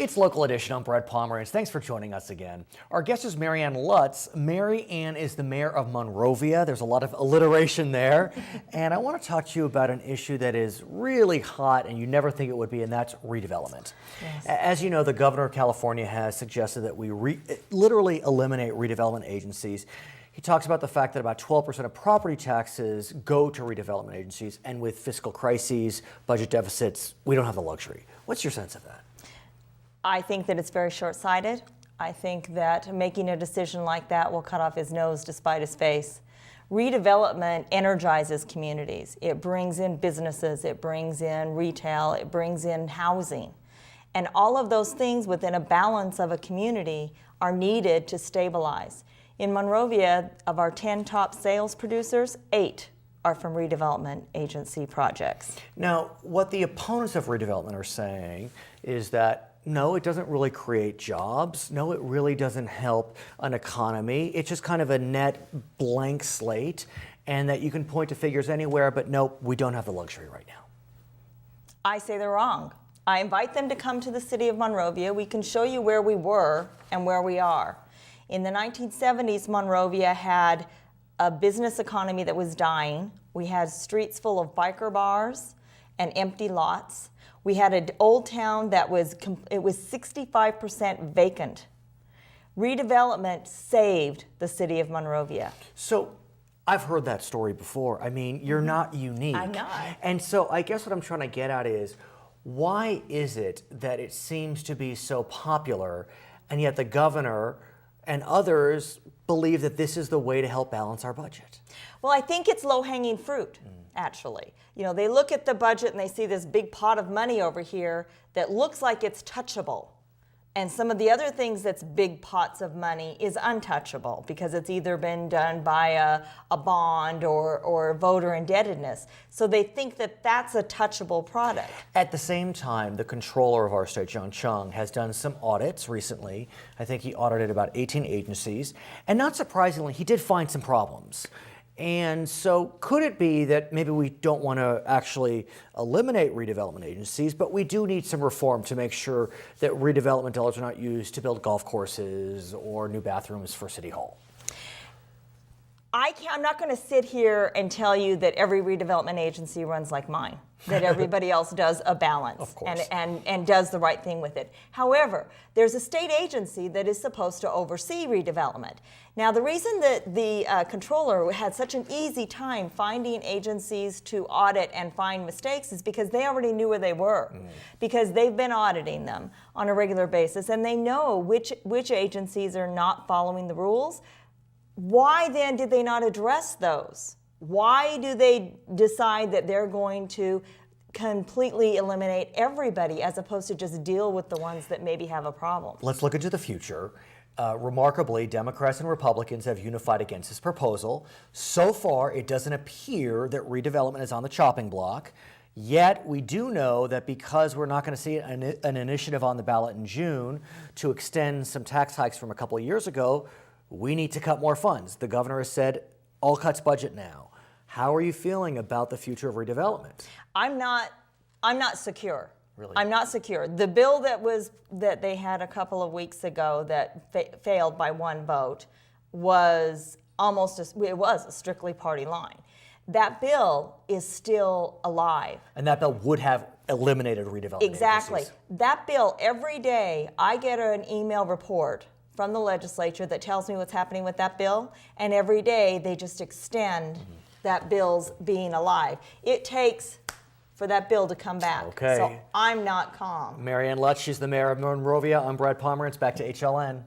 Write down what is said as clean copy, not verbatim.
It's Local Edition. I'm Brad Pomerance. Thanks for joining us again. Our guest is Mary Ann Lutz. Mary Ann is the mayor of Monrovia. There's a lot of alliteration there. And I want to talk to you about an issue that is really hot and you never think it would be, and that's redevelopment. Yes. As you know, the governor of California has suggested that we literally eliminate redevelopment agencies. He talks about the fact that about 12% of property taxes go to redevelopment agencies, and with fiscal crises, budget deficits, we don't have the luxury. What's your sense of that? I think that it's very short-sighted. I think that making a decision like that will cut off his nose to spite his face. Redevelopment energizes communities. It brings in businesses, it brings in retail, it brings in housing. And all of those things within a balance of a community are needed to stabilize. In Monrovia, of our 10 top sales producers, 8 are from redevelopment agency projects. Now, what the opponents of redevelopment are saying is that no, it doesn't really create jobs. No, it really doesn't help an economy. It's just kind of a net blank slate, and that you can point to figures anywhere, but nope, we don't have the luxury right now. I say they're wrong. I invite them to come to the city of Monrovia. We can show you where we were and where we are. In the 1970s, Monrovia had a business economy that was dying. We had streets full of biker bars and empty lots. We had an old town that was 65% vacant. Redevelopment saved the city of Monrovia. So I've heard that story before. I mean, you're not unique. I'm not. And so I guess what I'm trying to get at is, why is it that it seems to be so popular, and yet the governor and others believe that this is the way to help balance our budget? Well, I think it's low-hanging fruit, actually. You know, they look at the budget and they see this big pot of money over here that looks like it's touchable. And some of the other things that's big pots of money is untouchable because it's either been done by a bond or voter indebtedness. So they think that that's a touchable product. At the same time, the controller of our state, John Chung, has done some audits recently. I think he audited about 18 agencies. And not surprisingly, he did find some problems. And so could it be that maybe we don't want to actually eliminate redevelopment agencies, but we do need some reform to make sure that redevelopment dollars are not used to build golf courses or new bathrooms for City Hall? I'm not going to sit here and tell you that every redevelopment agency runs like mine, that everybody else does a balance Of course. and does the right thing with it. However, there's a state agency that is supposed to oversee redevelopment. Now, the reason that the controller had such an easy time finding agencies to audit and find mistakes is because they already knew where they were, because they've been auditing them on a regular basis, and they know which agencies are not following the rules. Why then did they not address those? Why do they decide that they're going to completely eliminate everybody as opposed to just deal with the ones that maybe have a problem? Let's look into the future. Remarkably, Democrats and Republicans have unified against this proposal. So far, it doesn't appear that redevelopment is on the chopping block. Yet, we do know that because we're not going to see an initiative on the ballot in June to extend some tax hikes from a couple of years ago, we need to cut more funds. The governor has said, all cuts budget now. How are you feeling about the future of redevelopment? I'm not secure. Really? I'm not secure. The bill that they had a couple of weeks ago that failed by one vote was it was a strictly party line. That bill is still alive. And that bill would have eliminated redevelopment Exactly. agencies. That bill, every day I get an email report from the legislature that tells me what's happening with that bill, and every day they just extend that bill's being alive. It takes for that bill to come back. Okay. So I'm not calm. Mary Ann Lutz, she's the mayor of Monrovia. I'm Brad Pomerance. Back to HLN.